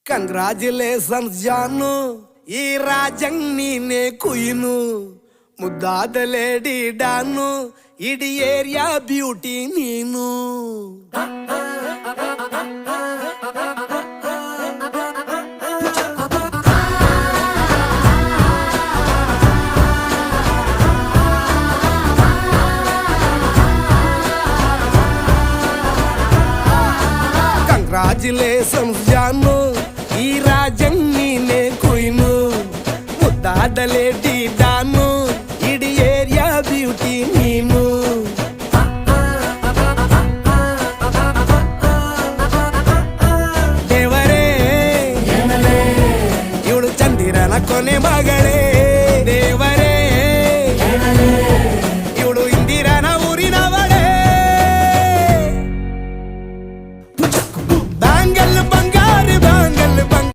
Congratulations ಜಾನು, ಈ ರಾಜಂಗ್ ನೀನೆ ಕುಯ್ನು, ಮುದ್ದಾದ ಲೇಡಿ ಡಾನು, ಇಡೀ ಏರಿಯಾ ಬ್ಯೂಟಿ ನೀನು. ಕಂಗ್ರಾಚುಲೇಷನ್ಸ್ ಜಾನು, ಈ ರಾಜಂಗ್ ನೀನೆ ಕುಯ್ನು, ಮುದ್ದಾದ ಲೇಡಿ ಡಾನು, ಇಡೀ ಏರಿಯಾ ಬ್ಯೂಟಿ ನೀನು. ದೇವರೇ ಇವಳು ಚಂದಿರನ ಕೊನೆ ಮಗಳೇ.